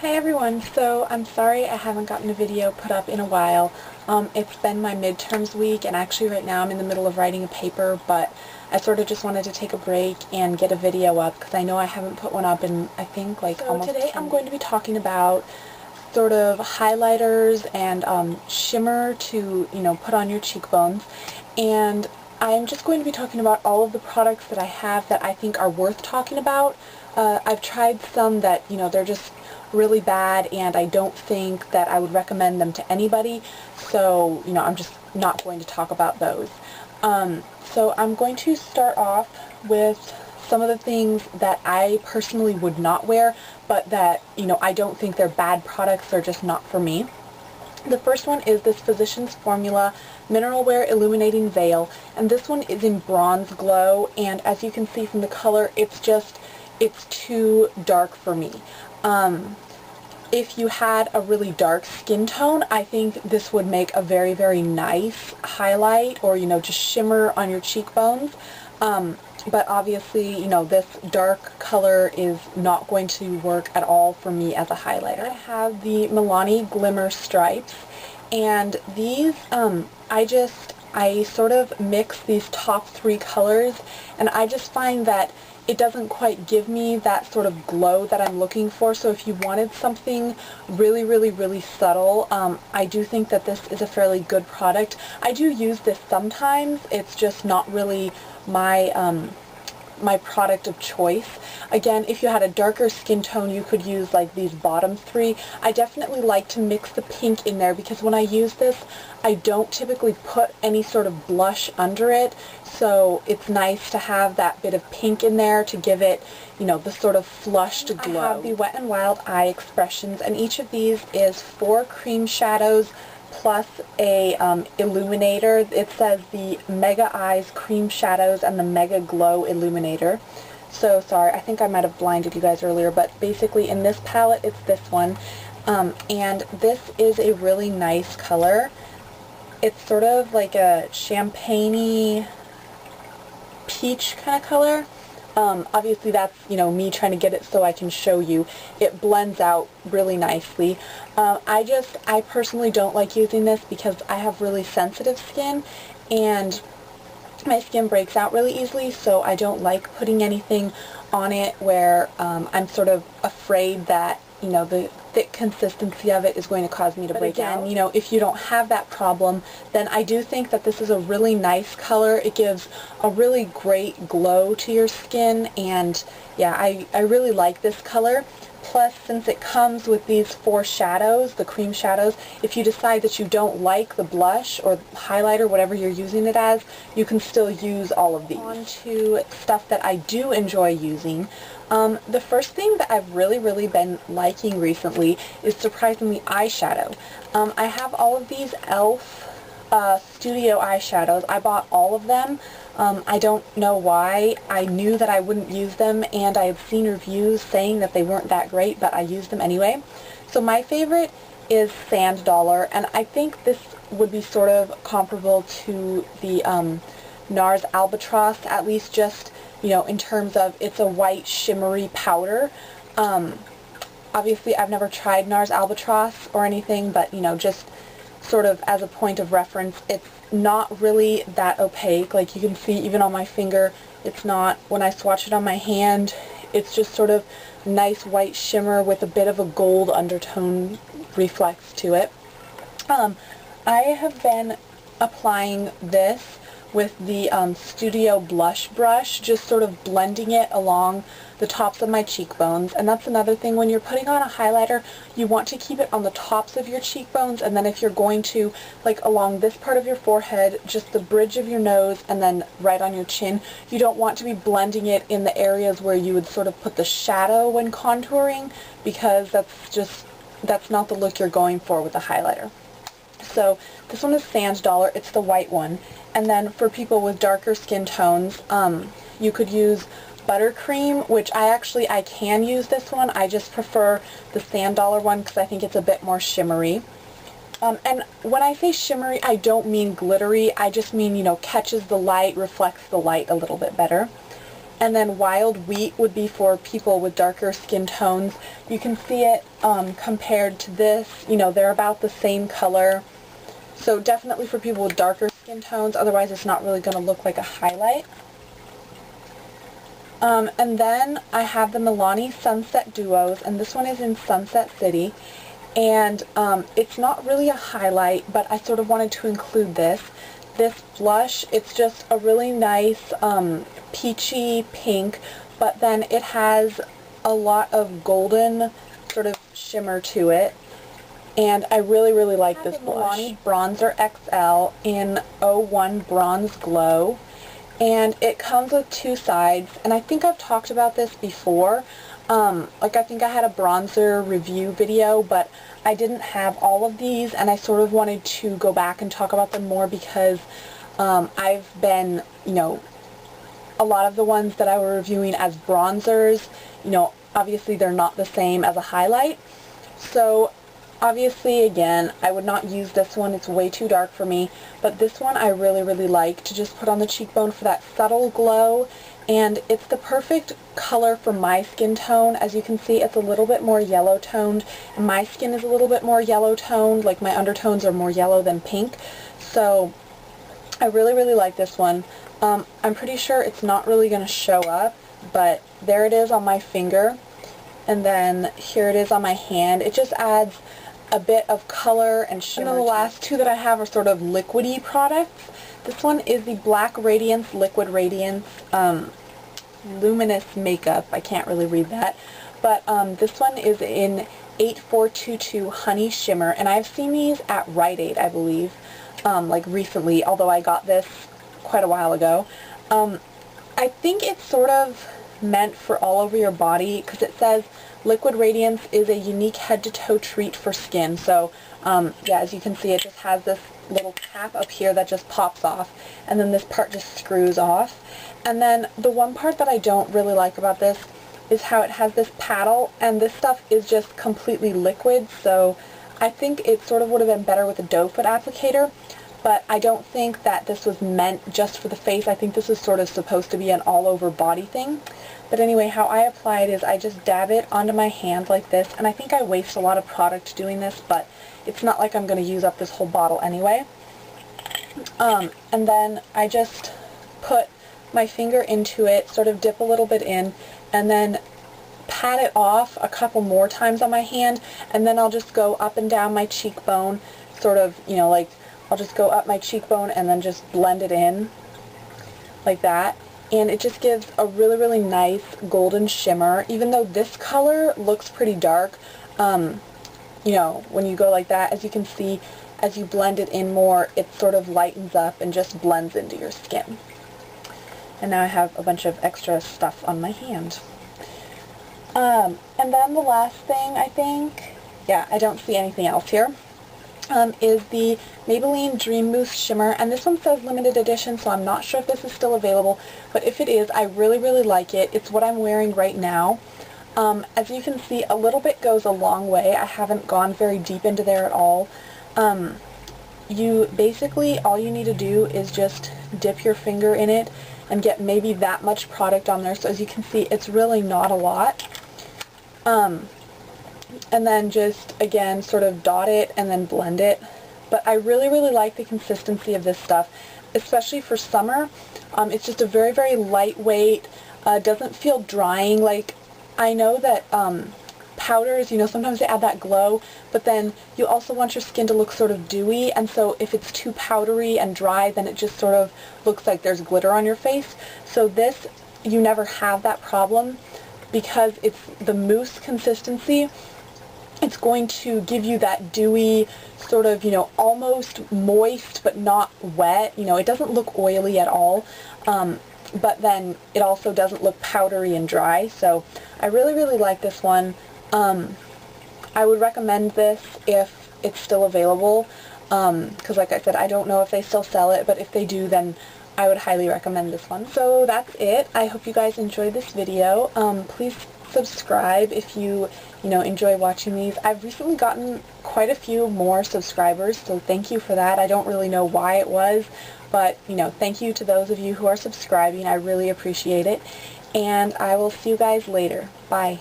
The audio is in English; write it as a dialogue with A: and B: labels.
A: Hey everyone, so I'm sorry I haven't gotten a video put up in a while. It's been my midterms week, and actually right now I'm in the middle of writing a paper, but I sort of just wanted to take a break and get a video up because I know I haven't put one up in I think like almost 10 Today I'm going to be talking about sort of highlighters and shimmer to, put on your cheekbones, and I'm just going to be talking about all of the products that I have that I think are worth talking about. I've tried some that, they're just really bad, and I don't think that I would recommend them to anybody, so, I'm just not going to talk about those. So I'm going to start off with some of the things that I personally would not wear, but that, I don't think they're bad products, they're just not for me. The first one is this Physicians Formula Mineral Wear Illuminating Veil, and this one is in Bronze Glow, and as you can see from the color, it's too dark for me. If you had a really dark skin tone, I think this would make a very, very nice highlight or, just shimmer on your cheekbones. But obviously, this dark color is not going to work at all for me as a highlighter. I have the Milani Glimmer Stripes, and these, I sort of mix these top three colors, and I just find that it doesn't quite give me that sort of glow that I'm looking for. So if you wanted something really, really, really subtle, I do think that this is a fairly good product. I do use this sometimes. It's just not really my my product of choice. Again, if you had a darker skin tone, you could use like these bottom three. I definitely like to mix the pink in there because when I use this, I don't typically put any sort of blush under it, so it's nice to have that bit of pink in there to give it, the sort of flushed glow. I have the Wet n Wild Eye Expressions, and each of these is 4 cream shadows plus a illuminator. It says the Mega Eyes Cream Shadows and the Mega Glow Illuminator. So sorry, I think I might have blinded you guys earlier, but basically in this palette it's this one. And this is a really nice color. It's sort of like a champagne-y peach kind of color. Obviously that's, me trying to get it so I can show you. It blends out really nicely. I personally don't like using this because I have really sensitive skin, and my skin breaks out really easily, so I don't like putting anything on it where I'm sort of afraid that, the thick consistency of it is going to cause me to break out. If you don't have that problem, then I do think that this is a really nice color. It gives a really great glow to your skin, and yeah, I really like this color. Plus, since it comes with these 4 shadows, the cream shadows, if you decide that you don't like the blush or highlighter, whatever you're using it as, you can still use all of these. On to stuff that I do enjoy using. The first thing that I've really been liking recently is surprisingly eyeshadow. I have all of these e.l.f. Studio eyeshadows. I bought all of them. I don't know why. I knew that I wouldn't use them, and I had seen reviews saying that they weren't that great, but I used them anyway. So my favorite is Sand Dollar, and I think this would be sort of comparable to the NARS Albatross, at least just, in terms of it's a white shimmery powder. Obviously I've never tried NARS Albatross or anything, but, just sort of as a point of reference, it's not really that opaque. Like you can see even on my finger, it's not. When I swatch it on my hand, it's just sort of nice white shimmer with a bit of a gold undertone reflex to it. I have been applying this with the Studio Blush Brush, just sort of blending it along the tops of my cheekbones. And that's another thing, when you're putting on a highlighter, you want to keep it on the tops of your cheekbones, and then if you're going to, like along this part of your forehead, just the bridge of your nose, and then right on your chin, you don't want to be blending it in the areas where you would sort of put the shadow when contouring, because that's not the look you're going for with the highlighter. So this one is Sand Dollar. It's the white one. And then for people with darker skin tones, you could use Buttercream, which I can use this one. I just prefer the Sand Dollar one because I think it's a bit more shimmery. And when I say shimmery, I don't mean glittery. I just mean, catches the light, reflects the light a little bit better. And then Wild Wheat would be for people with darker skin tones. You can see it compared to this. You know, they're about the same color. So definitely for people with darker skin tones, otherwise it's not really going to look like a highlight. And then I have the Milani Sunset Duos, and this one is in Sunset City. And it's not really a highlight, but I sort of wanted to include this. This blush, it's just a really nice peachy pink, but then it has a lot of golden sort of shimmer to it. And I really, really like this blush. Milani Bronzer XL in 01 Bronze Glow. And it comes with two sides, and I think I've talked about this before. Like I think I had a bronzer review video, but I didn't have all of these, and I sort of wanted to go back and talk about them more because I've been, you know, a lot of the ones that I were reviewing as bronzers, you know, obviously they're not the same as a highlight. So obviously, again, I would not use this one. It's way too dark for me. But this one I really, really like to just put on the cheekbone for that subtle glow. And it's the perfect color for my skin tone. As you can see, it's a little bit more yellow toned. And my skin is a little bit more yellow toned. Like my undertones are more yellow than pink. So I really, really like this one. I'm pretty sure it's not really going to show up. But there it is on my finger. And then here it is on my hand. It just adds a bit of color and shimmer. And then the last two that I have are sort of liquidy products. This one is the Black Radiance Liquid Radiance Luminous Makeup. I can't really read that. But this one is in 8422 Honey Shimmer. And I've seen these at Rite Aid, I believe, like recently, although I got this quite a while ago. I think it's sort of meant for all over your body because it says Liquid Radiance is a unique head-to-toe treat for skin. So, yeah, as you can see, it just has this little cap up here that just pops off, and then this part just screws off. And then the one part that I don't really like about this is how it has this paddle, and this stuff is just completely liquid, so I think it sort of would have been better with a doe foot applicator. But I don't think that this was meant just for the face. I think this is sort of supposed to be an all-over body thing. But anyway, how I apply it is I just dab it onto my hand like this. And I think I waste a lot of product doing this, but it's not like I'm going to use up this whole bottle anyway. And then I just put my finger into it, sort of dip a little bit in, and then pat it off a couple more times on my hand. And then I'll just go up and down my cheekbone, sort of, you know, like, I'll just go up my cheekbone and then just blend it in like that. And it just gives a really, really nice golden shimmer. Even though this color looks pretty dark, you know, when you go like that, as you can see, as you blend it in more, it sort of lightens up and just blends into your skin. And now I have a bunch of extra stuff on my hand. And then the last thing, I think, yeah, I don't see anything else here. Is the Maybelline Dream Mousse Shimmer, and this one says limited edition, so I'm not sure if this is still available, but if it is, I really, really like it. It's what I'm wearing right now. As you can see, a little bit goes a long way. I haven't gone very deep into there at all. You basically, all you need to do is just dip your finger in it and get maybe that much product on there. So as you can see, it's really not a lot. And then just, again, sort of dot it and then blend it. But I really, really like the consistency of this stuff, especially for summer. It's just a very, very lightweight, doesn't feel drying. Like, I know that powders, you know, sometimes they add that glow, but then you also want your skin to look sort of dewy, and so if it's too powdery and dry, then it just sort of looks like there's glitter on your face. So this, you never have that problem because it's the mousse consistency. It's going to give you that dewy, sort of, you know, almost moist but not wet. You know, it doesn't look oily at all, but then it also doesn't look powdery and dry. So I really, really like this one. I would recommend this if it's still available, because like I said, I don't know if they still sell it, but if they do, then I would highly recommend this one. So that's it. I hope you guys enjoyed this video. Please subscribe if you enjoy watching these. I've recently gotten quite a few more subscribers, so thank you for that. I don't really know why it was, but thank you to those of you who are subscribing. I really appreciate it. and I will see you guys later. Bye.